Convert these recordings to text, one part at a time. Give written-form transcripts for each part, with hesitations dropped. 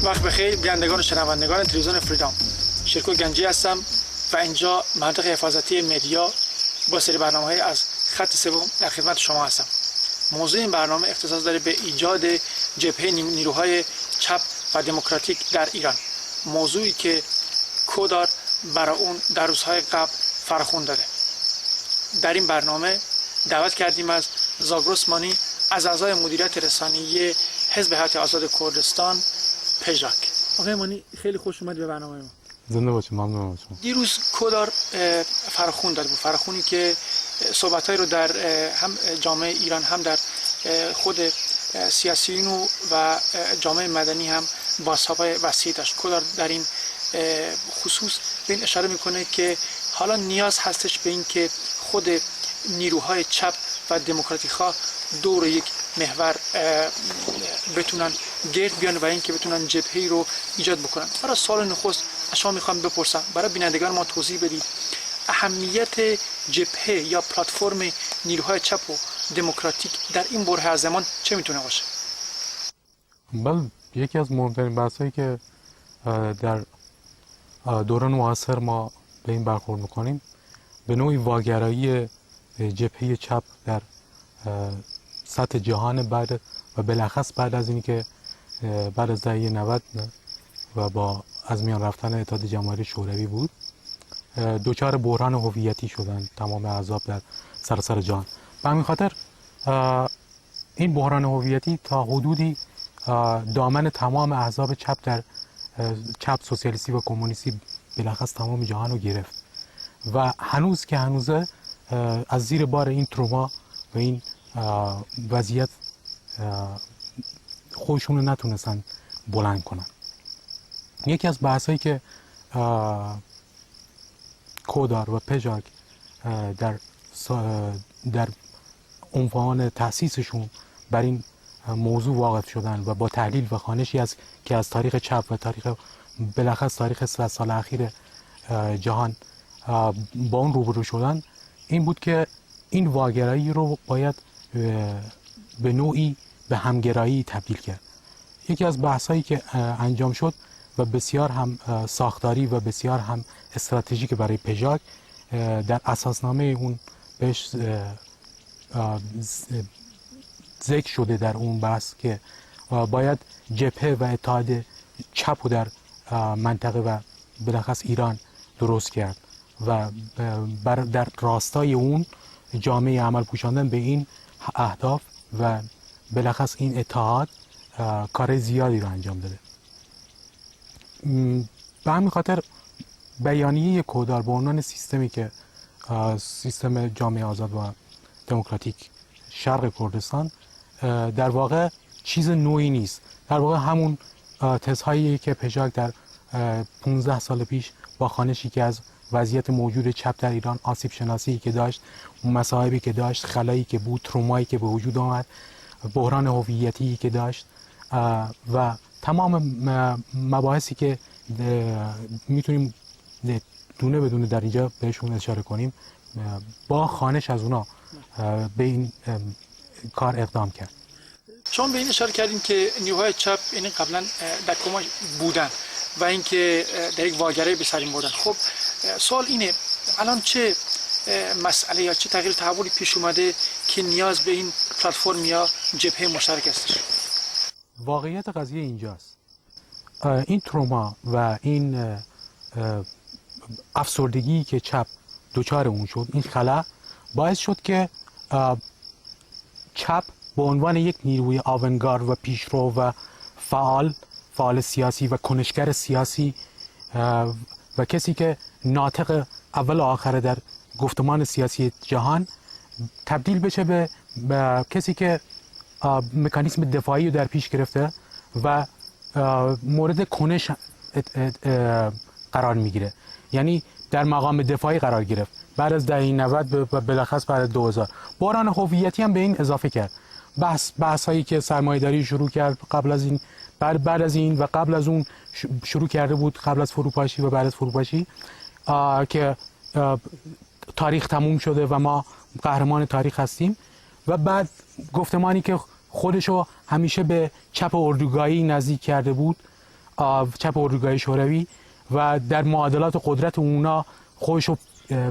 وقت بخیر بینندگان و شنوندگان تلویزیون فریدام. شیرکو گنجی هستم و اینجا منطقه حفاظتی مدیا با سری برنامه‌های از خط سوم در خدمت شما هستم. موضوع این برنامه اختصاص داره به ایجاد جبهه نیروهای چپ و دموکراتیک در ایران. موضوعی که کودار برای اون در روزهای قبل فرخون داده. در این برنامه دعوت کردیم از زاگرس مانی، از اعضای مدیریت رسانه‌ای حزب حیات آزاد کردستان پژاک. آقای مانی خیلی خوش اومد به برنامه ما. زنده باشید. ممنونم از شما. دیروز کودار فرخون داده بود، فرخونی که صحبت‌های رو در هم جامعه ایران هم در خود سیاسیون و جامعه مدنی هم بازتاب وسیع داشت. کودار در این خصوص به این اشاره میکنه که حالا نیاز هستش به این که خود نیروهای چپ و دموکراتیک‌ها دور یک محور بتونن گرد بیان و اینکه بتونن جبهه‌ای رو ایجاد بکنن. برای سوال نخست از شما میخوام بپرسم، برای بینندگان ما توضیح بدید اهمیت جبهه یا پلتفرم نیروهای چپ و دموکراتیک در این بره از زمان چه میتونه باشه؟ بله، یکی از مهمترین بحثایی که در دوران معاصر ما به این برخورد میکنیم به نوعی واگرایی جبهه چپ در سطح جهان بعد و بالاخص بعد از اینی که بعد از دهه 90 و با از میان رفتن اتحاد جماهیر شوروی بود، دوچار بحران هویتی شدن تمام احزاب در سراسر جهان. به همین خاطر این بحران هویتی تا حدودی دامن تمام احزاب چپ در چپ سوسیالیستی و کمونیستی بالاخص تمام جهان رو گرفت و هنوز که هنوزه از زیر بار این تروما و این وضعیت خودشون رو نتونستن بلند کنن. یکی از بحثایی که کودار و پژاک در عنوان تأسیسشون بر این موضوع واقف شدن و با تحلیل و خوانشی از که از تاریخ چپ و تاریخ بالاخص تاریخ 30 سال اخیر جهان با اون روبرو شدن، این بود که این واگرایی رو باید به نوعی به همگرایی تبدیل کرد. یکی از بحثایی که انجام شد و بسیار هم ساختاری و بسیار هم استراتژیک برای پژاک در اساسنامه اون بهش ذکر شده در اون بحث که باید جبهه و اتحاد چپ رو در منطقه و بالاخص ایران درست کرد و در راستای اون جامعه عمل پوشاندن به این اهداف و بالاخص این اتحاد کار زیادی رو انجام داده. به همین خاطر بیانیه کودار به عنوان سیستمی که سیستم جامعه آزاد و دموکراتیک شرق کردستان در واقع چیز نوعی نیست. در واقع همون تزهایی که پژاک در 15 سال پیش با خوانشی که از وضعیت موجود چپ در ایران، آسیب شناسی که داشت، مصائبی که داشت، خلایی که بود، ترومایی که به وجود آمد، بحران هویتی که داشت و تمام مباحثی که میتونیم دونه بدونه در اینجا بهشون اشاره کنیم، با خوانش از اونا به این کار اقدام کرد. شما به این اشاره کردین که نیروهای چپ این قبلا در کمک بودن و اینکه در یک واگرایی به سر بردن. خب سوال اینه، الان چه مسئله یا چه تغییر تحولی پیش اومده که نیاز به این پلتفرم یا جبهه مشترک هستش؟ واقعیت قضیه اینجاست. این تروما و این افسردگی که چپ دوچار اون شد، این خلا باعث شد که چپ به عنوان یک نیروی آونگار و پیشرو و فعال سیاسی و کنشگر سیاسی و کسی که ناطق اول و آخر در گفتمان سیاسی جهان تبدیل بشه به کسی که مکانیسم دفاعی رو در پیش گرفته و مورد کنش قرار میگیره. یعنی در مقام دفاعی قرار گرفت بعد از دهه 90 و بالاخص بعد از 2000. بحران هویتی هم به این اضافه کرد. بحث هایی که سرمایه‌داری شروع کرد قبل از این، بعد از این و قبل از اون شروع کرده بود، قبل از فروپاشی و بعد از فروپاشی، که تاریخ تموم شده و ما قهرمان تاریخ هستیم، و بعد گفتمانی که خودشو همیشه به چپ اردوگاهی نزدیک کرده بود چپ اردوگاه شوروی و در معادلات قدرت اونا خودش رو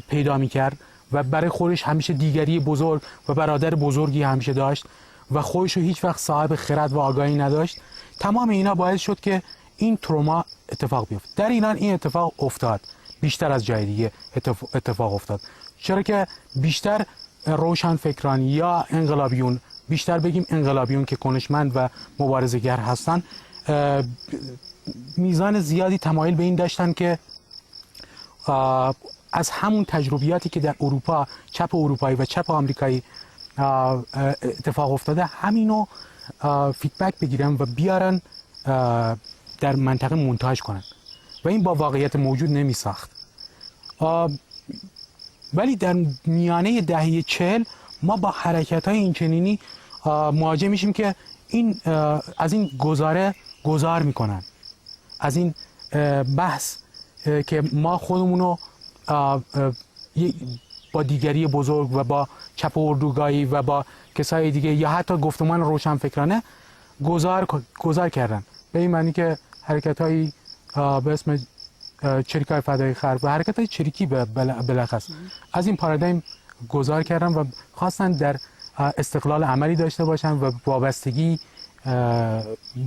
پیدا میکرد و برای خودش همیشه دیگری بزرگ و برادر بزرگی همیشه داشت و خودش رو هیچ وقت صاحب خرد و آگاهی نداشت. تمام اینا باعث شد که این تروما اتفاق بیفته. در ایران این اتفاق افتاد، بیشتر از جای دیگه اتفاق افتاد، چرا که بیشتر روشنفکران یا انقلابیون، بیشتر بگیم انقلابیون که کنشمند و مبارزه‌گر هستن، میزان زیادی تمایل به این داشتن که از همون تجربیاتی که در اروپا، چپ اروپایی و چپ آمریکایی اتفاق افتاده، همینو فیدبک بگیرن و بیارن در منطقه مونتاژ کنن و این با واقعیت موجود نمی ساخت. ولی در میانه دهه 40 ما با حرکت‌های اینچنینی مواجه میشیم که این از این گذار میکنن، از این بحث که ما خودمونو با دیگری بزرگ و با چپ اردوگاهی و با کسای دیگه یا حتی گفتمان روشنفکرانه گذار کردن، به این معنی که حرکت‌های به اسم چریکای فدای خلق و حرکت‌های چریکی بلخص از این پارادایم گذار کردن و خواستن در استقلال عملی داشته باشن و وابستگی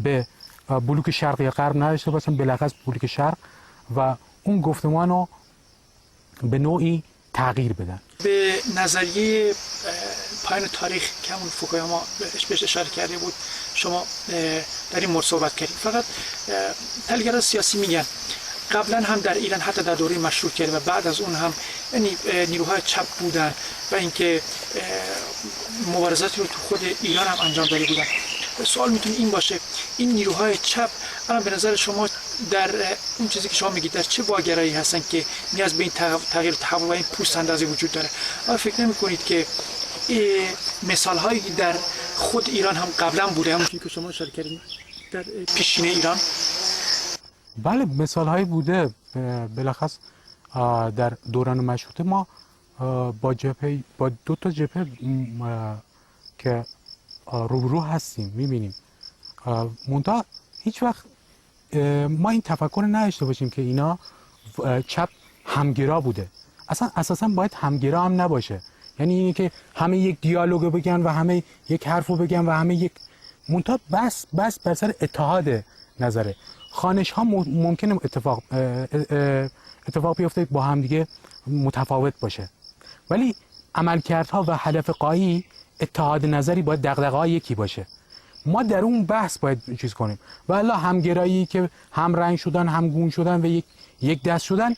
به بلوک شرق یا غرب نداشته باشن، بلخص بلوک شرق، و اون گفتمان رو به نوعی تغییر بدن. به نظریه پایان تاریخ که همون فوکویاما بهش اشاره کرده بود شما در این مورد صحبت کردید. فقط تحلیلگران سیاسی میگن قبلا هم در ایران حتی در دوره مشروطیت و بعد از اون هم یعنی نیروهای چپ بودن و اینکه مبارزاتی رو تو خود ایران هم انجام داده بودن. سوال میتونه این باشه این نیروهای چپ الان به نظر شما در اون چیزی که شما میگید در چه واگرایی هستن که نیاز به این تغییر تحول و این پوست اندازی وجود داره؟ آیا فکر نمی‌کنید که مثال‌هایی در خود ایران هم قبلا بوده، همون که شما اشاره کردید در پیشینه ایران؟ بله مثال‌هایی بوده. بالاخص در دوران مشروطه ما با دو تا جبهه که روبرو هستیم می‌بینیم، منتها هیچ وقت ما این تفکر نداشته باشیم که اینا چپ همگرا بوده. اصلا اساسا باید همگرا هم نباشه، یعنی اینه که همه یک دیالوگو بگن و همه یک حرفو بگن و همه یک منتها بس بر سر اتحاد نظره. خانش ها ممکنه اتفاق بیفته با هم دیگه متفاوت باشه، ولی عملکردها و هدف غایی اتحاد نظری باید دغدغه‌ها یکی باشه. ما در اون بحث باید چیز کنیم و الا همگرایی که هم رنگ شدن هم گون شدن و یک دست شدن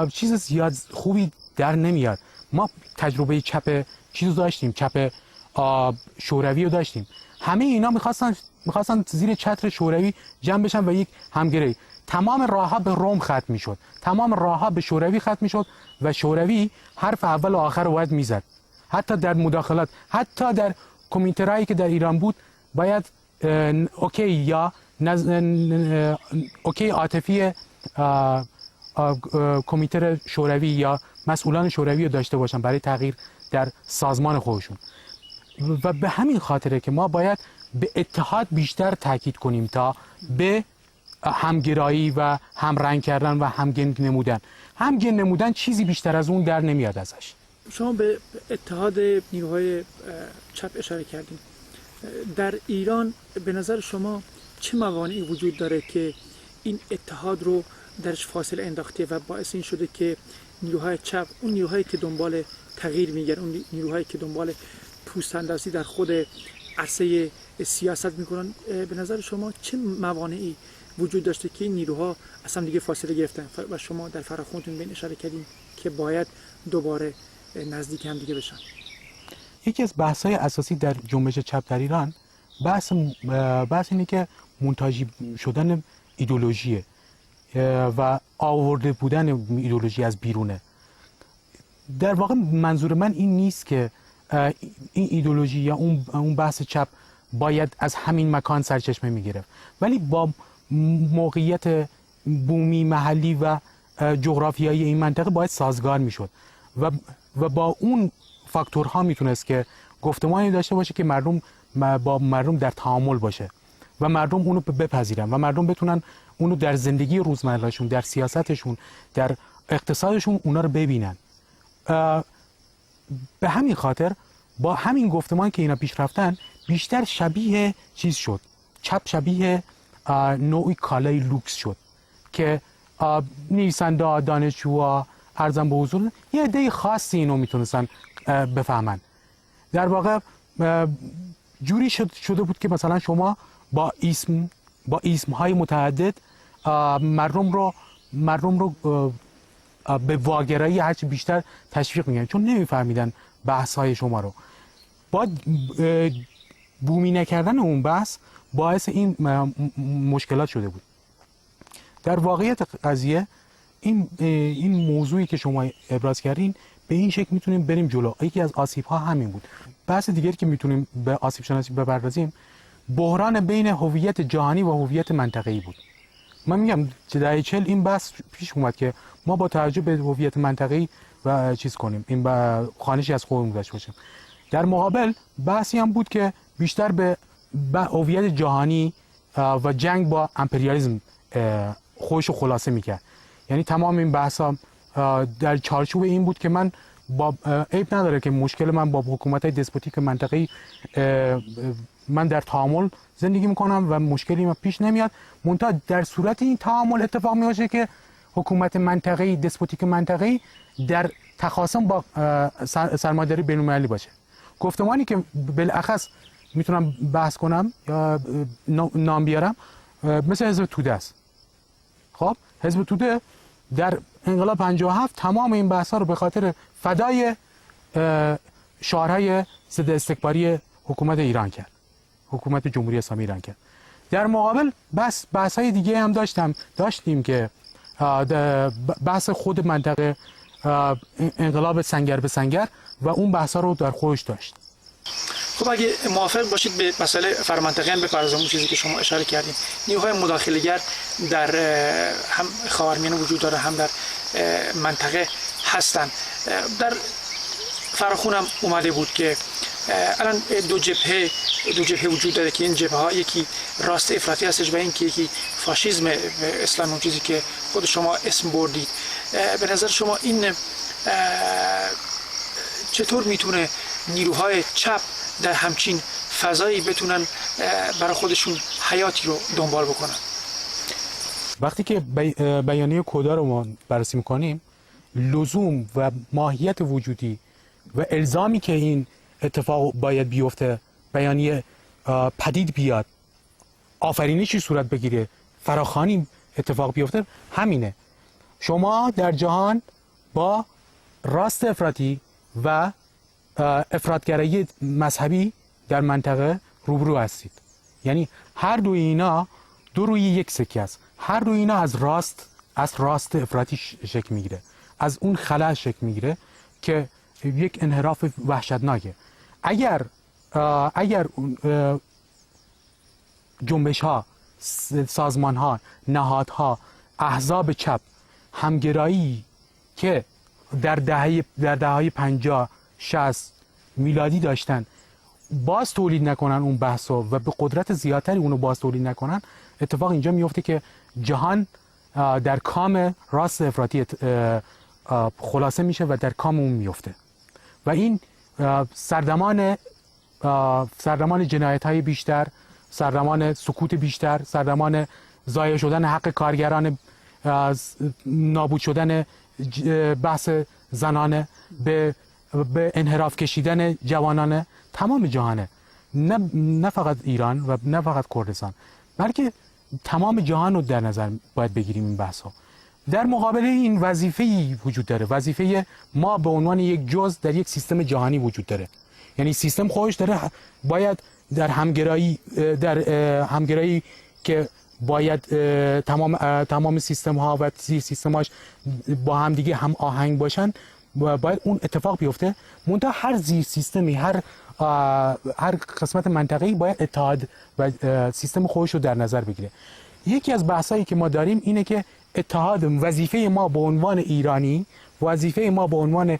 چیز زیاد خوبی در نمیاد. ما تجربه چپ چیزو داشتیم، چپ شوروی رو داشتیم، همه اینا میخواستن زیر چتر شوروی جمع بشن و یک همگرایی. تمام راهها به روم ختم میشد، تمام راهها به شوروی ختم میشد و شوروی حرف اول و آخر رو باید میزد. حتی در مداخلات، حتی در کمیترایی که در ایران بود باید اوکی یا اوکی عاطفی کمیته شوروی یا مسئولان شوروی رو داشته باشن برای تغییر در سازمان خودشون. و به همین خاطره که ما باید به اتحاد بیشتر تاکید کنیم تا به همگرایی و همرنگ کردن و همگن نمودن چیزی بیشتر از اون در نمیاد ازش. شما به اتحاد نیروهای چپ اشاره کردیم. در ایران به نظر شما چه موانعی وجود داره که این اتحاد رو درش فاصله انداخته و باعث این شده که نیروهای چپ، اون نیروهایی که دنبال تغییر میگن، اون نیروهایی که دنبال پوست اندازی در خود عرصه سیاست میکنن، به نظر شما چه موانعی وجود داشته که این نیروها اصلا دیگه فاصله گرفتن و شما در فراخوندتون به این اشاره کردین که باید دوباره نزدیک هم دیگه بشن؟ یکی از بحث‌های اساسی در جنبش چپ در ایران بحث اینه که مونتاژی شدن ایدئولوژیه و آورده بودن ایدئولوژی از بیرونه. در واقع منظور من این نیست که این ایدئولوژی یا اون بحث چپ باید از همین مکان سرچشمه میگرفت، ولی با موقعیت بومی محلی و جغرافیایی این منطقه باید سازگار میشد و با اون فاکتورها میتونست که گفتمانی داشته باشه که با مردم در تعامل باشه و مردم اونو بپذیرن و مردم بتونن اونو در زندگی روزمرهشون، در سیاستشون، در اقتصادشون اونا رو ببینن. به همین خاطر با همین گفتمان که اینا پیش رفتن بیشتر شبیه چیز شد، چپ شبیه نوعی کالای لوکس شد که نویسنده، دانشجوها، ارزم به حضور یه عده خاصی اینو میتونستن بفهمن. در واقع جوری شده بود که مثلا شما با اسمهای متعدد مردم رو به واگرایی هرچی بیشتر تشویق میگن، چون نمیفهمیدن بحث‌های شما رو. با بومی نکردن اون بحث باعث این مشکلات شده بود. در واقعیت قضیه این موضوعی که شما ابراز کردین به این شکل میتونیم بریم جلو. یکی از آسیب‌ها همین بود. بحث دیگری که میتونیم به آسیب شناسی بپردازیم بحران بین هویت جهانی و هویت منطقه‌ای بود. من میگم دهه 40 این بحث پیش اومد که ما با توجه به هویت منطقه‌ای و چیز کنیم، این خانشی از خودمون داشته باشیم. در مقابل بحثی هم بود که بیشتر به هویت جهانی و جنگ با امپریالیسم خودشو خلاصه میکرد. یعنی تمام این بحثا در چارچوب این بود که من با عیب نداره که مشکل من با حکومت‌های دسپوتیک منطقه‌ای من در تعامل زندگی میکنم و مشکلی من پیش نمیاد، منتها در صورت این تعامل اتفاق میفته که حکومت منطقه‌ای، دسپوتیک منطقه‌ای در تخاصم با سرمایه‌داری بین‌المللی باشه. گفتمانی که بالاخص میتونم بحث کنم یا نام بیارم مثل حزب توده است. خب حزب توده در انقلاب 57 تمام این بحث‌ها رو به خاطر فدای شعارهای ضد استکباری حکومت ایران کرد، حکومت جمهوری اسلامی ایران کرد. در مقابل بحث‌های دیگه هم داشتیم که بحث خود منطقه انقلاب سنگر به سنگر و اون بحث‌ها رو در خودش داشت. خب اگه موافق باشید به مسئله فرامنطقه‌ای هم بپردازم، اون چیزی که شما اشاره کردین، نیروهای مداخله‌گر در هم خاورمیانه وجود داره، هم در منطقه هستن. در فراخون هم اومده بود که الان دو جبهه وجود داره که این جبهه ها یکی راست افراطی هستش و این که یکی فاشیسم اسلام، اون چیزی که خود شما اسم بردید. به نظر شما این چطور میتونه نیروهای چپ در همچین فضایی بتونن برای خودشون حیاتی رو دنبال بکنن؟ وقتی که بیانیه کدا رو ما بررسی میکنیم، لزوم و ماهیت وجودی و الزامی که این اتفاق باید بیفته، بیانیه پدید بیاد، آفرینشی صورت بگیره، فراخوانی اتفاق بیفته، همینه. شما در جهان با راست افراطی و افراطگرایی مذهبی در منطقه روبرو هستید. یعنی هر دوی اینا دو روی یک سکه است. هر دوی اینا از راست افراطی شکل میگیره، از اون خلا شکل میگیره که یک انحراف وحشتناکه. اگر جنبش ها، سازمان ها، نهادها، احزاب چپ همگرایی که در دهه‌های 50 60 میلادی داشتن باز تولید نکنن اون بحثو و به قدرت زیادتری اونو باز تولید نکنن، اتفاق اینجا میفته که جهان در کام راست افراطی خلاصه میشه و در کام اون میفته و این سردمان جنایت‌های بیشتر، سردمان سکوت بیشتر، سردمان ضایع شدن حق کارگران، نابود شدن بحث زنانه، به انحراف کشیدن جوانانه، تمام جهانه. نه فقط ایران و نه فقط کردستان، بلکه تمام جهان رو در نظر باید بگیریم این بحث ها. در مقابل این وظیفه‌ای وجود داره، وظیفه ما به عنوان یک جزء در یک سیستم جهانی وجود داره. یعنی سیستم خودش داره باید در همگرایی که باید تمام سیستم ها و سیستماش با هم دیگه هم آهنگ باشن، باید اون اتفاق بیفته. منتها هر زیر سیستمی، هر قسمت منطقه‌ای باید اتحاد و سیستم خودش رو در نظر بگیره. یکی از بحثایی که ما داریم اینه که اتحاد، وظیفه ما به عنوان ایرانی، وظیفه ما به عنوان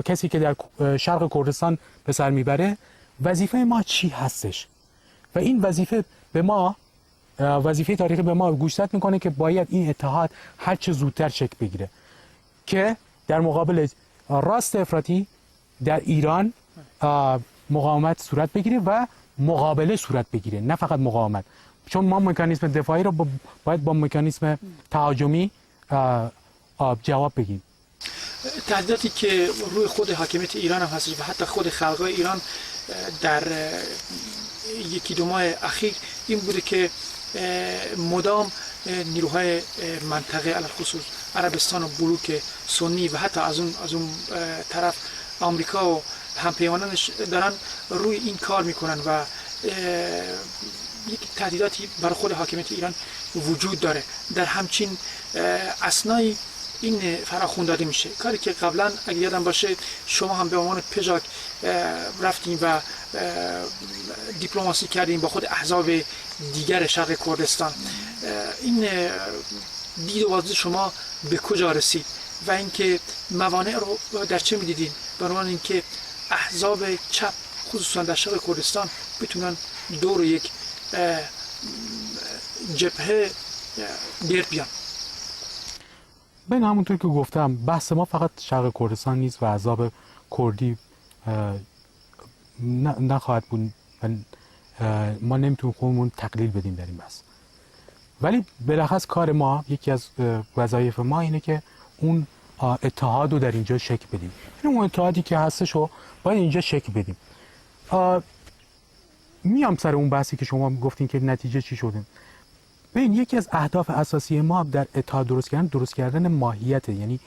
کسی که در شرق کردستان به سر میبره، وظیفه ما چی هستش؟ و این وظیفه به ما وظیفه تاریخی به ما گوشزد میکنه که باید این اتحاد هر چه زودتر شکل بگیره که در مقابل راست افراطی در ایران مقاومت صورت بگیره و مقابله صورت بگیره، نه فقط مقاومت، چون ما مکانیزم دفاعی رو باید با مکانیزم تهاجمی جواب بگیم. تهدیداتی که روی خود حاکمیت ایران هم هست و حتی خود خلقای ایران در یکی دو ماه اخیر این بوده که مدام نیروهای منطقه علی خصوص عربستان و بلوک سنی و حتی از اون طرف آمریکا و همپیمانانش دارن روی این کار میکنن و یک تهدیداتی برای خود حاکمیت ایران وجود داره. در همچین اسنایی این فراخوان داده میشه، کاری که قبلا اگه یادم باشه شما هم به عنوان پژاک رفتیم و دیپلماسی کردیم با خود احزاب دیگر شرق کردستان. این دید و بازدید شما به کجا رسید و اینکه موانع رو در چه میدیدین به عنوان اینکه احزاب چپ خصوصا در شرق کردستان بتونن دور یک جبهه گرد بیان؟ بین همونطور که گفتم بحث ما فقط شرق کردستان نیست و احزاب کردی نخواهد بود و ما نمیتونیم خودمون تقلیل بدیم در این بحث، ولی بالاخص کار ما، یکی از وظایف ما اینه که اون اتحاد رو در اینجا شکل بدیم. اون اتحادی که هستش رو باید اینجا شکل بدیم. میام سر اون بحثی که شما گفتین که نتیجه چی شده. ببین یکی از اهداف اساسی ما در اتحاد درست کردن ماهیت، یعنی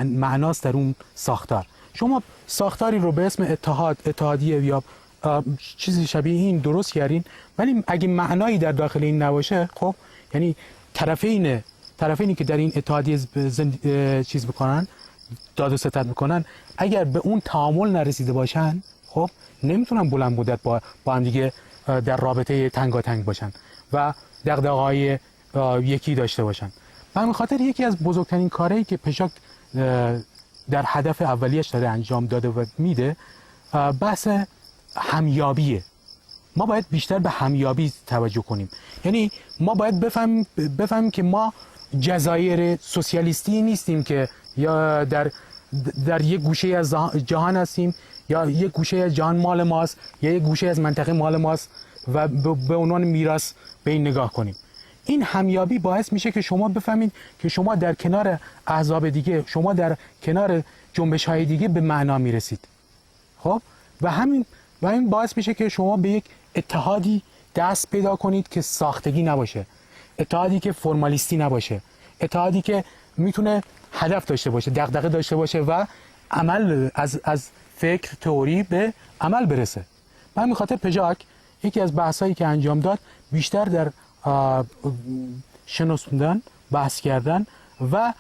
معناست در اون ساختار. شما ساختاری رو به اسم اتحادیه یا چیزی شبیه این درست کردین، ولی اگه معنایی در داخل این نباشه، خب یعنی طرفینی که در این اتحادیه چیز بکنن، داد و ستد میکنن، اگر به اون تعامل نرسیده باشن، خب نمیتونن بلند مدت با هم دیگه در رابطه تنگاتنگ باشن و دغدغه‌های یکی داشته باشن. به همین خاطر یکی از بزرگترین کارهایی که پژاک در هدف اولیش داره انجام داده و میده بحث همیابیه. ما باید بیشتر به همیابی توجه کنیم. یعنی ما باید بفهمیم که ما جزایر سوسیالیستی نیستیم که یا در یک گوشه از جهان هستیم یا یک گوشه از جهان مال ماست یا یک گوشه از منطقه مال ماست و به عنوان میراث به این نگاه کنیم. این همیابی باعث میشه که شما بفهمید که شما در کنار احزاب دیگه، شما در کنار جنبش‌های دیگه به معنا میرسید. خب و همین باعث میشه که شما به یک اتحادی دست پیدا کنید که ساختگی نباشه، اتحادی که فرمالیستی نباشه، اتحادی که میتونه هدف داشته باشه، دغدغه داشته باشه و عمل از فکر تئوری به عمل برسه. به همین خاطر پژاک یکی از بحثایی که انجام داد بیشتر در شناسوندن، بحث کردن و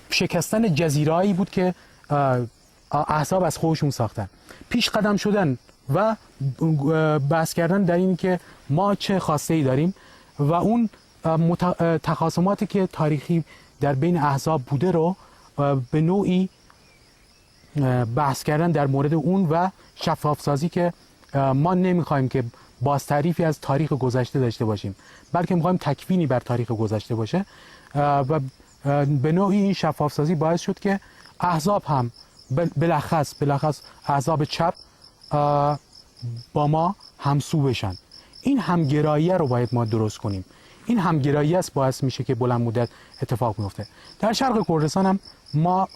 شکستن جزیره‌ای بود که احزاب از خودشون ساختن، پیش قدم شدن و بحث کردن در این که ما چه خواسته‌ای داریم و اون تخاصماتی که تاریخی در بین احزاب بوده رو به نوعی بحث کردن در مورد اون و شفاف سازی که ما نمیخوایم که باز تعریفی از تاریخ گذشته داشته باشیم، بلکه میخوایم تکوینی بر تاریخ گذشته باشه و به نوعی این شفاف سازی باعث شد که احزاب هم بلخص احزاب چپ با ما همسو بشن. این همگراییه رو باید ما درست کنیم. این همگرایی است باعث میشه که بلند مدت اتفاق میفته. در شرق کردستان هم ما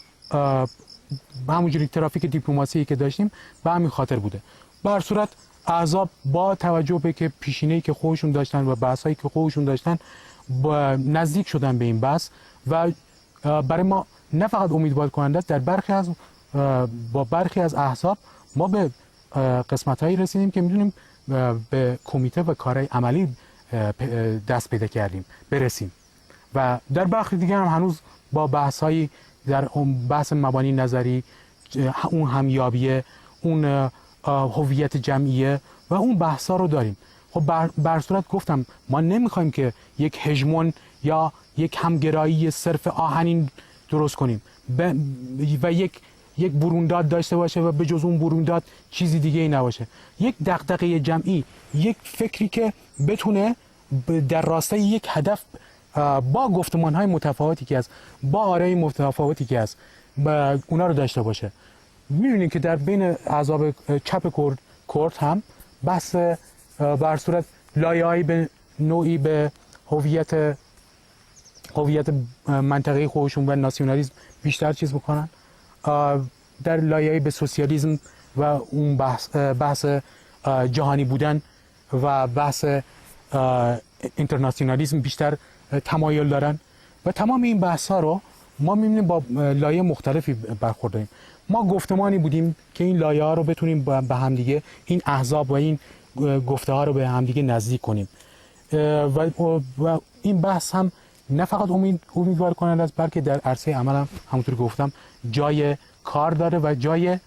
همونجوری ترافیک دیپلماسی که داشتیم به همین خاطر بوده. به هر صورت احزاب با توجه به که پیشینه‌ای که خودشون داشتن و بحثایی که خودشون داشتن نزدیک شدن به این بحث و برای ما نه فقط امیدوار کننده است، در با برخی از احزاب ما به قسمت‌هایی رسیدیم که می‌دونیم به کمیته و کارهای عملی دست پیدا کردیم برسیم و در برخی دیگر هم هنوز با بحث‌هایی در بحث مبانی نظری، اون همیابیه، اون هویت جمعیه و اون بحث‌ها رو داریم. خب بر صورت گفتم ما نمیخوایم که یک هژمون یا یک همگرایی صرف آهنین درست کنیم و یک برونداد داشته باشه و به جز اون برونداد چیزی دیگه ای نباشه. یک دغدغه جمعی، یک فکری که بتونه در راستای یک هدف با گفتمان‌های متفاوتی که هست، با آرای متفاوتی که هست اونا رو داشته باشه. می‌بینید که در بین احزاب چپ کرد هم بحث بر صورت لایه‌ای به نوعی به هویت منطقه خودشون و ناسیونالیسم بیشتر چیز بکنن، در لایه‌ای به سوسیالیسم و اون بحث جهانی بودن و بحث اینترناسیونالیسم بیشتر تمایل دارن و تمام این بحث ها رو ما می‌بینیم با لایه مختلفی برخورداریم. ما گفتمانی بودیم که این لایه ها رو بتونیم به همدیگه، این احزاب و این گفته ها رو به همدیگه نزدیک کنیم و این بحث هم نه فقط امیدوار کننده است، بلکه در عرصه عمل هم همونطور گفتم جای کار داره و جای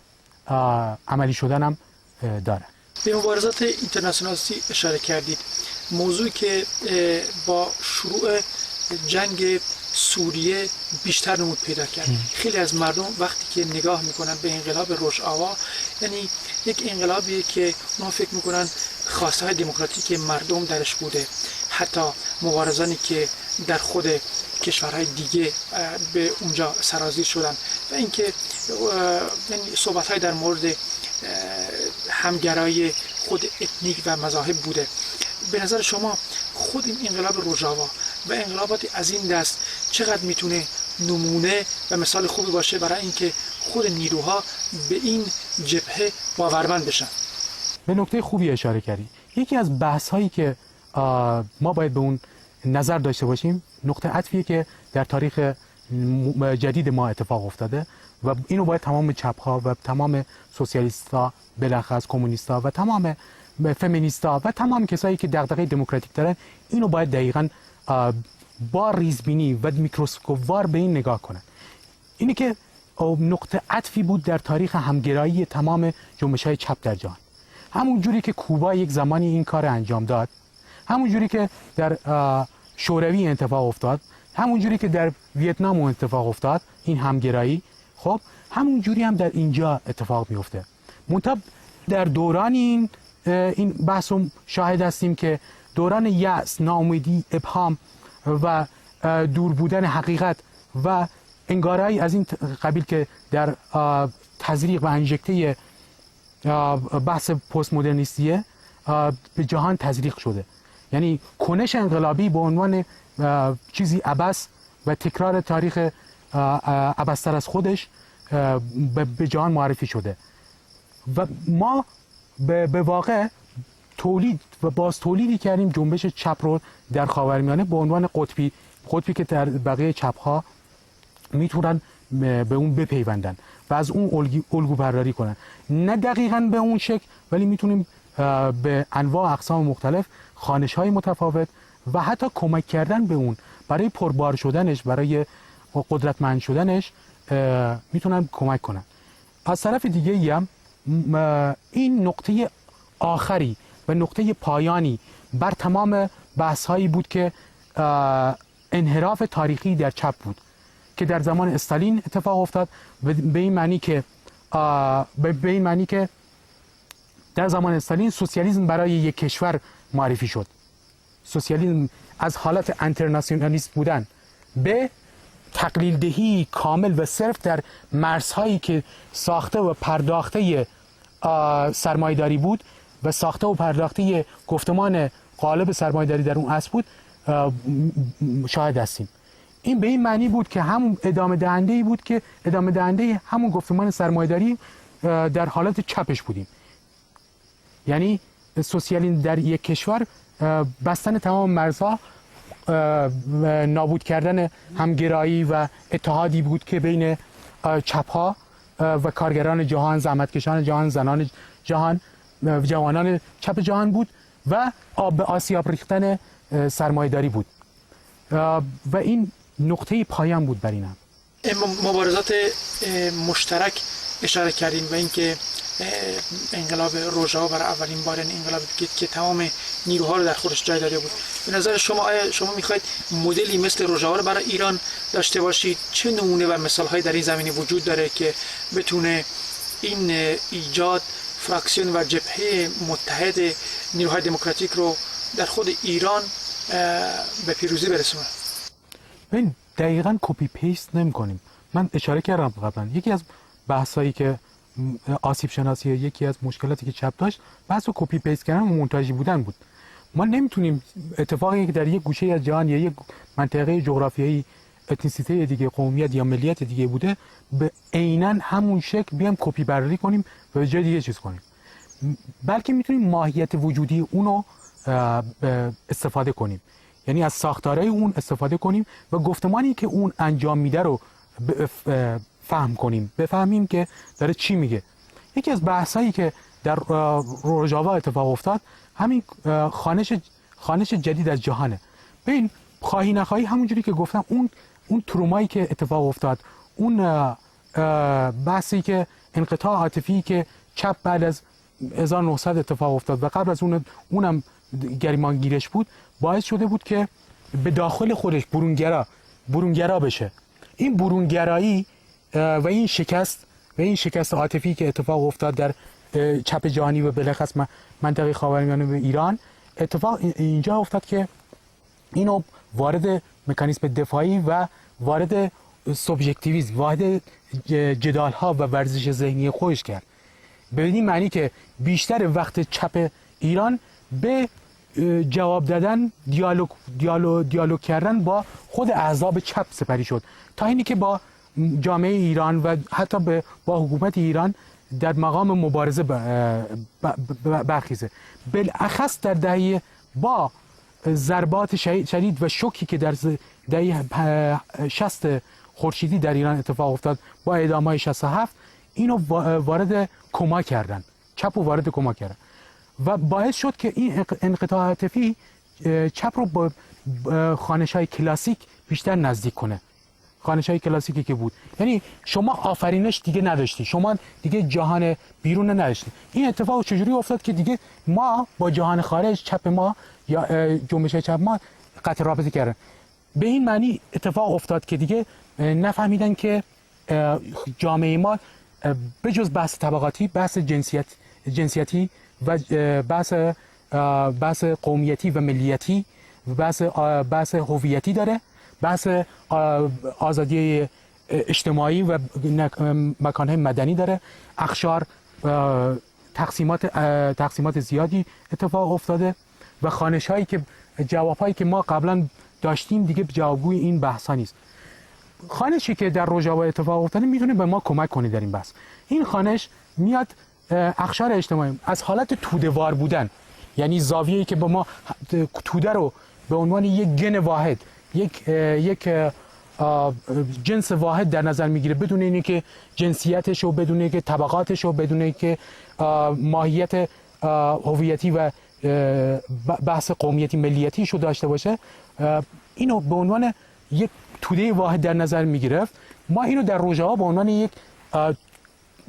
عملی شدن هم داره. به مبارزات اینترناسیونالیستی اشاره کردید، موضوعی که با شروع جنگ سوریه بیشتر نمود پیدا کرد. خیلی از مردم وقتی که نگاه میکنن به انقلاب روژاوا، یعنی یک انقلابی که اونا فکر میکنن خواسته های دموکراتیک مردم درش بوده، حتی مبارزانی که در خود کشورهای دیگه به اونجا سرازیر شدن و اینکه صحبت های در مورد همگرایی خود اتنیک و مذاهب بوده. به نظر شما خود این انقلاب روژاوا و انقلاباتی از این دست چقدر میتونه نمونه و مثال خوبی باشه برای اینکه خود نیروها به این جبهه باورمند بشن؟ به نکته خوبی اشاره کردی. یکی از بحث هایی که ما باید به اون نظر داشته باشیم، نقطه عطفیه که در تاریخ جدید ما اتفاق افتاده و اینو باید تمام چپ ها و تمام سوسیالیست‌ها، بالاخص کمونیست‌ها و تمام فمینیست‌ها و تمام کسایی که دغدغه دموکراتیک دارن، اینو باید دقیقاً با ریزبینی و میکروسکوپ‌وار به این نگاه کنن. اینی که نقطه عطفی بود در تاریخ همگرایی تمام جنبش‌های چپ در جهان. همون جوری که کوبا یک زمانی این کار انجام داد، همون جوری که در شوروی اتفاق افتاد، همون جوری که در ویتنام اتفاق افتاد این همگرایی، خب همون جوری هم در اینجا اتفاق میفته. منتها در دوران این بحث رو شاهد هستیم که دوران یأس، ناامیدی، ابهام و دور بودن حقیقت و انگارایی از این قبیل که در تزریق و انژکته بحث پست مدرنیستیه به جهان تزریق شده. یعنی کنش انقلابی به عنوان چیزی عبث و تکرار تاریخ عبث‌تر از خودش به جهان معرفی شده و ما به واقع تولید و باز تولیدی کردیم جنبش چپ رو در خاورمیانه به عنوان قطبی که در بقیه چپ ها میتونن به اون بپیوندن و از اون الگو برداری کنن، نه دقیقاً به اون شکل، ولی میتونیم به انواع اقسام مختلف، خوانش های متفاوت و حتی کمک کردن به اون برای پربار شدنش، برای قدرتمند شدنش میتونن کمک کنن. از طرف دیگه هم این نقطه آخری و نقطه پایانی بر تمام بحث هایی بود که انحراف تاریخی در چپ بود که در زمان استالین اتفاق افتاد. به این معنی که در زمان استالین سوسیالیسم برای یک کشور معرفی شد. سوسیالیسم از حالت انترناسیونالیست بودن به تقلیل دهی کامل و صرف در مرزهایی که ساخته و پرداخته سرمایه‌داری بود و ساخته و پرداخته گفتمان غالب سرمایه‌داری در اون اصل بود شاهد هستیم. این به این معنی بود که همون ادامه دهنده همون گفتمان سرمایه‌داری در حالت چپش بودیم. یعنی سوسیالیسم در یک کشور بستن تمام مرزها، نابود کردن همگرایی و اتحادی بود که بین چپ‌ها و کارگران جهان، زحمتکشان جهان، زنان جهان، جوانان چپ جهان بود و به آسیاب ریختن سرمایه‌داری بود و این نقطه پایان بود بر اینم. مبارزات مشترک اشاره کردیم و اینکه انقلاب روژاوا برای اولین بار انقلابی که تمام نیروها رو در خودش جای داده بود. به نظر شما آیا شما میخواید مدلی مثل روژاوا رو برای ایران داشته باشید؟ چه نمونه و مثال‌هایی در این زمینه وجود داره که بتونه این ایجاد فراکسیون و جبهه متحد نیروهای دموکراتیک رو در خود ایران به پیروزی برسونه. این دقیقاً کپی پیست نمی‌کنیم. من اشاره کردم قبلا یکی از بحثایی که آسیب شناسی یکی از مشکلاتی که چپ داشت بحث کپی پیست کردن و مونتاژی بودن بود. ما نمیتونیم اتفاقی که در یک گوشه از جهان یا یک منطقه جغرافیایی اتنیسیته دیگه قومیت یا ملیت دیگه بوده به عیناً همون شکل بیام کپی برداری کنیم و به جای دیگه چیز کنیم، بلکه میتونیم ماهیت وجودی اونو استفاده کنیم، یعنی از ساختارهای اون استفاده کنیم و گفتمانی که اون انجام میده رو فهم کنیم، بفهمیم که داره چی میگه. یکی از بحثایی که در روژاوا اتفاق افتاد همین خوانش جدید از جهانه. ببین خواهی نخواهی همونجوری که گفتم اون ترومایی که اتفاق افتاد، اون بحثی که انقطاع عاطفی که چپ بعد از 1900 اتفاق افتاد و قبل از اونم گریمانگیرش بود، باعث شده بود که به داخل خودش برونگرا بشه. این برونگرایی و این شکست عاطفی که اتفاق افتاد در چپ جهانی و بالاخص منطقه خاورمیانه و ایران، اتفاق اینجا افتاد که اینو وارد مکانیزم دفاعی و وارد سوبژکتیویسم، وارد جدال ها و ورزش ذهنی خودش کرد. به این معنی که بیشتر وقت چپ ایران به جواب دادن، دیالوگ کردن با خود احزاب چپ سپری شد، تا اینی که با جامعه ایران و حتی با حکومت ایران در مقام مبارزه برخیزه. بالاخص در دهه با ضربات شدید و شوکی که در دهه 60 خورشیدی در ایران اتفاق افتاد با اعدام‌های 67، اینو وارد کما کردن، چپ رو وارد کما کردن و باعث شد که این انقطاع عاطفی چپ رو با خوانش‌های کلاسیک بیشتر نزدیک کنه. خوانش‌های کلاسیکی که بود، یعنی شما آفرینش دیگه نداشتی، شما دیگه جهان بیرون نداشتی. این اتفاق چجوری افتاد که دیگه ما با جهان خارج، چپ ما یا جنبش چپ ما قطع رابطه کردن. به این معنی اتفاق افتاد که دیگه نفهمیدن که جامعه ما به جز بحث طبقاتی، بحث جنسیتی و بحث قومیتی و ملیتی و بحث هویتی داره، بحث آزادی اجتماعی و مکانهای مدنی داره، اقشار تقسیمات زیادی اتفاق افتاده و خوانش‌هایی که جواب‌هایی که ما قبلا داشتیم دیگه جوابگوی این بحثا نیست. خوانشی که در روژاوا اتفاق افتاده میتونه به ما کمک کنه در این بحث. این خوانش میاد اقشار اجتماعی از حالت توده‌وار بودن، یعنی زاویه‌ای که با ما توده رو به عنوان یک گن واحد، یک جنس واحد در نظر میگیره، بدون اینکه جنسیتش و بدون اینکه طبقاتش و بدون اینکه ماهیت هویتی و بحث قومیتی ملیتیش رو داشته باشه، اینو به عنوان یک توده واحد در نظر میگرفت. ما اینو در روژاوا به عنوان یک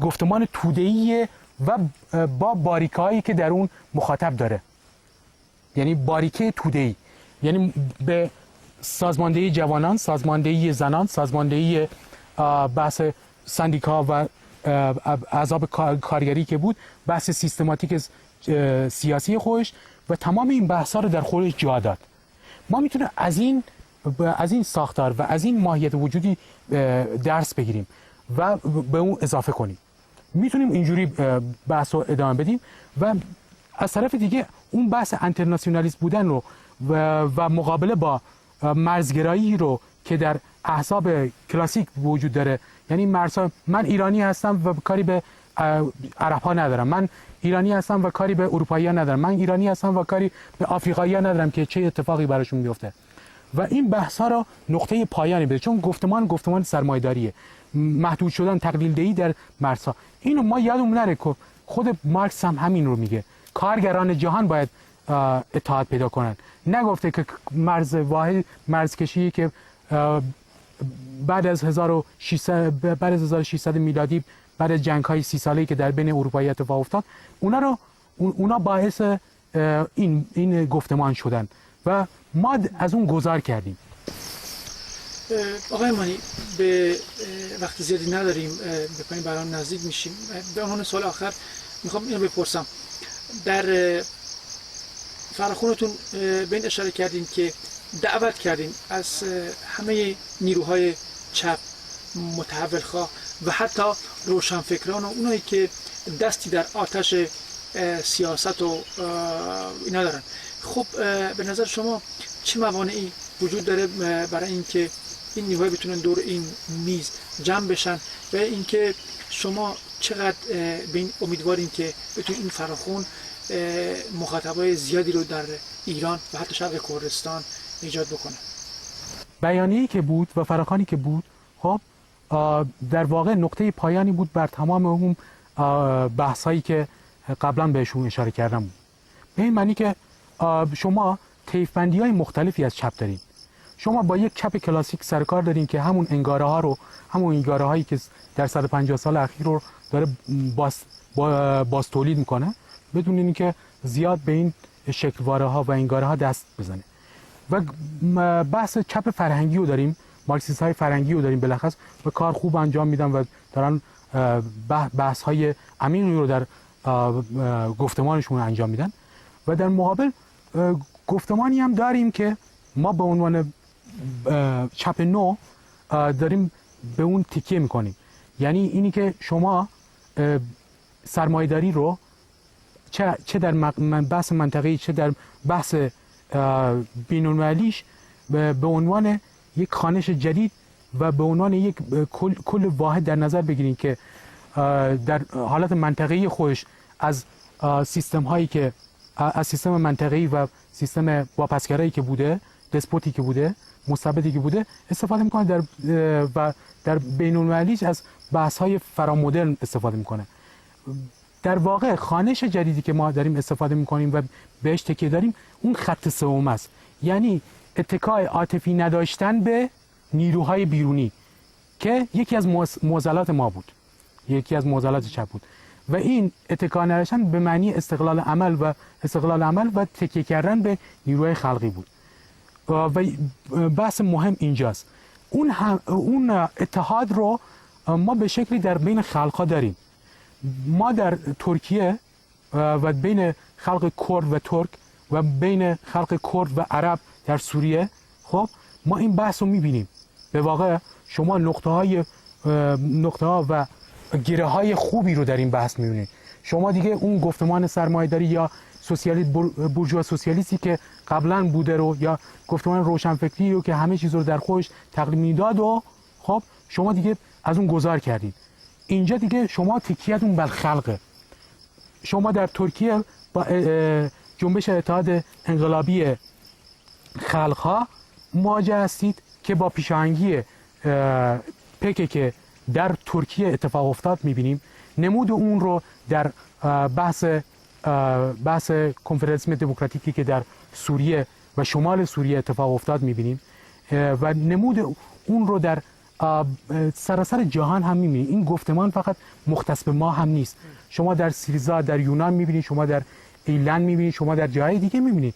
گفتمان توده‌ای و با باریکه‌هایی که در اون مخاطب داره، یعنی باریکه توده‌ای، یعنی به سازماندهی جوانان، سازماندهی زنان، سازماندهی بحث سندیکا و احزاب کارگری که بود، بحث سیستماتیک سیاسی خودش و تمام این بحث‌ها رو در خودش جا داد. ما میتونیم از این ساختار و از این ماهیت وجودی درس بگیریم و به اون اضافه کنیم. میتونیم اینجوری بحث رو ادامه بدیم و از طرف دیگه اون بحث انترناسیونالیست بودن رو و مقابله با مرزگرایی رو که در احزاب کلاسیک وجود داره، یعنی من ایرانی هستم و کاری به عرب ها ندارم، من ایرانی هستم و کاری به اروپایی ها ندارم، من ایرانی هستم و کاری به آفریقایی ها ندارم که چه اتفاقی براشون میفته و این بحث ها را نقطه پایانی بده، چون گفتمان سرمایه‌داریه، محدود شدن، تقلیل دهی در مرزها. اینو ما یادمون نره که خود مارکس هم همین رو میگه، کارگران جهان باید اتحاد پیدا کنن. نگفته که مرز کشی که بعد از 1600 میلادی، بعد از جنگ‌های 30 ساله‌ای که در بین اروپایی اتفاق افتاد، اونا باعث این گفتمان شدن و ما از اون گذار کردیم. آقای مانی، به وقت زیادی نداریم، به پایین برنامه نزدیک میشیم. به عنوان سوال آخر میخوام اینو بپرسم، در فرخونتون به این اشاره کردین که دعوت کردین از همه نیروهای چپ متحولخواه و حتی روشنفکران و اونایی که دستی در آتش سیاست و اینا دارن. خب به نظر شما چه موانعی وجود داره برای اینکه این نیروها بتونن دور این میز جمع بشن و اینکه شما چقدر به این امیدوارین که بتونید این فراخون مخاطبای زیادی رو در ایران و حتی شرق کردستان ایجاد بکنه؟ بیانیه‌ای که بود و فراخوانی که بود، خب در واقع نقطه پایانی بود بر تمام اون بحثایی که قبلا بهشون اشاره کردم بود. به این معنی که شما طیف‌بندی‌های مختلفی از چپ دارین. شما با یک چپ کلاسیک سرکار دارین که همون انگاره‌ها رو، همون انگاره‌هایی که در 150 سال اخیر رو داره باز تولید میکنه، بدون اینکه زیاد به این شکلواره‌ها و انگاره‌ها دست بزنه. و بحث چپ فرهنگی رو داریم، مارکسیست‌های فرهنگی رو داریم بالاخص و کار خوب انجام میدن و دارن بحث‌های عمیقی رو در گفتمانشون انجام میدن. و در مقابل گفتمانی هم داریم که ما به عنوان چپ نو داریم به اون تکیه میکنیم. یعنی اینی که شما سرمایه‌داری رو چه در بحث منطقه‌ای چه در بحث بین‌المللیش به عنوان یک خوانش جدید و به عنوان یک کل واحد در نظر بگیرین که در حالت منطقه‌ای خودش از سیستم هایی که از سیستم منطقه‌ای و سیستم واپسگرایی که بوده، دسپوتی که بوده، مستبدی که بوده استفاده میکنه و در بین‌المللی از بحث‌های فرامدرن استفاده میکنه. در واقع خوانش جدیدی که ما داریم استفاده میکنیم و بهش تکیه داریم اون خط سوم است، یعنی اتکای عاطفی نداشتن به نیروهای بیرونی که یکی از معضلات ما بود، یکی از معضلات چپ بود و این اتکا نداشتن به معنی استقلال عمل و تکیه کردن به نیروهای خلقی بود. و بحث مهم اینجاست، اون اتحاد رو ما به شکلی در بین خلق‌ها داریم. ما در ترکیه و بین خلق کرد و ترک و بین خلق کرد و عرب در سوریه، خب ما این بحث رو میبینیم. به واقع شما نقطه ها و گره های خوبی رو در این بحث میبینید. شما دیگه اون گفتمان سرمایه‌داری یا بورژوا سوسیالیستی که قبلا بوده رو یا گفتمان روشنفکری رو که همه چیز رو در خودش تقلیل میداد و خب شما دیگه از اون گذار کردید. اینجا دیگه شما تکیه‌تون بر خلقه. شما در ترکیه با جنبش اتحاد انقلابی خلق‌ها مواجه هستید که با پیشاهنگی PKK در ترکیه اتفاق افتاد می‌بینیم. نمود اون رو در بحث کنفدرالیسم دموکراتیکی که در سوریه و شمال سوریه اتفاق افتاد می‌بینیم و نمود اون رو در سراسر جهان هم می‌بینید. این گفتمان فقط مختص به ما هم نیست. شما در سیریزا در یونان می‌بینید، شما در ایلند می‌بینید، شما در جاهای دیگه می‌بینید.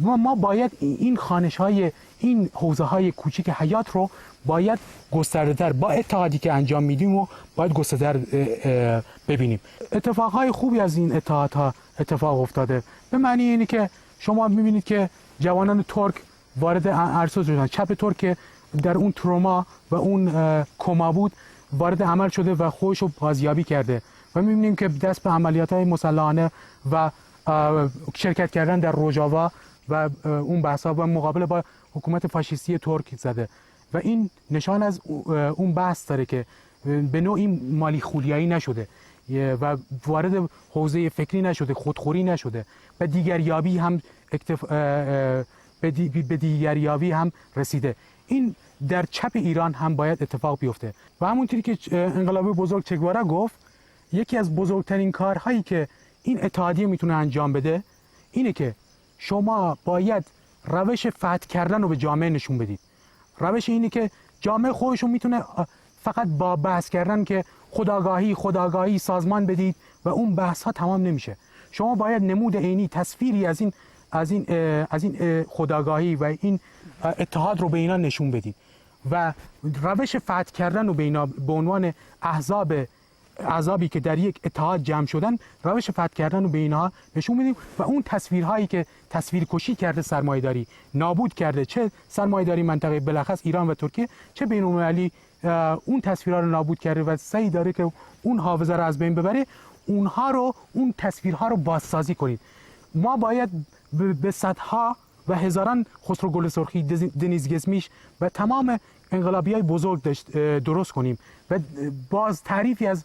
ما باید این خوانش‌های، این حوزه‌های کوچیک حیات رو باید گسترده‌تر با اتحادی که انجام میدیم و باید گسترده‌تر ببینیم. اتفاقهای خوبی از این اتحادها اتفاق افتاده. به معنی اینه که شما می‌بینید که جوانان ترک وارد عرصه شدن. چپ ترک در اون تروما و اون کما بود وارد عمل شده و خودش رو بازیابی کرده و می‌بینیم که دست به عملیات‌های مسلحانه و شرکت کردن در روجاوا و اون بحث‌ها و مقابله با حکومت فاشیستی ترک زده و این نشان از اون بحث داره که به نوعی مالی خولیایی نشده و وارد حوزه فکری نشده، خودخوری نشده و دیگریابی هم به دیگریابی هم رسیده. این در چپ ایران هم باید اتفاق بیفته و همونطوری که انقلابی بزرگ چگوارا گفت، یکی از بزرگترین کارهایی که این اتحادیه میتونه انجام بده اینه که شما باید روش فتح کردن رو به جامعه نشون بدید. روش اینه که جامعه خودشون میتونه فقط با بحث کردن که خودآگاهی سازمان بدید و اون بحث ها تمام نمیشه. شما باید نمود عینی، تصویری از این خودآگاهی و این اتحاد رو به اینا نشون بدید و روش فتح کردن رو به اینا به عنوان احزاب احزابی که در یک اتحاد جمع شدن روش فتح کردن رو به اینها نشون میدیم و اون تصویرهایی که تصویر کشی کرده سرمایه‌داری، نابود کرده، چه سرمایه‌داری منطقه بالاخص ایران و ترکیه، چه بین‌المللی، اون تصویرها رو نابود کرده و سعی داره که اون حافظه رو از بین ببره. اون تصویرها رو بازسازی کنید. ما باید به صدها و هزاران خسرو گل سرخی، دنیز گزمیش و تمام انقلابی‌های بزرگ درست کنیم و باز تعریفی از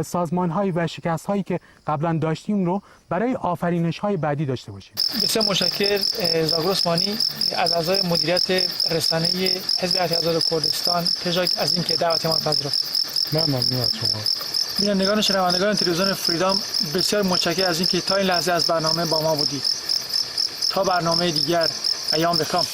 سازمان‌های و شکست‌هایی که قبلا داشتیم رو برای آفرینش‌های بعدی داشته باشیم. بسیار متشکرم زاگرو عثمانی از اعضای مدیریت رسانه‌ای حزب اتحاد کردستان پژاک از اینکه دعوت ما پذیرفت. ممنون از شما. بینندگان و شنوندگان تلویزیون فریدام بسیار متشکرم از اینکه تا این لحظه از برنامه با ما بودید. تا برنامه دیگر، ایام بکام.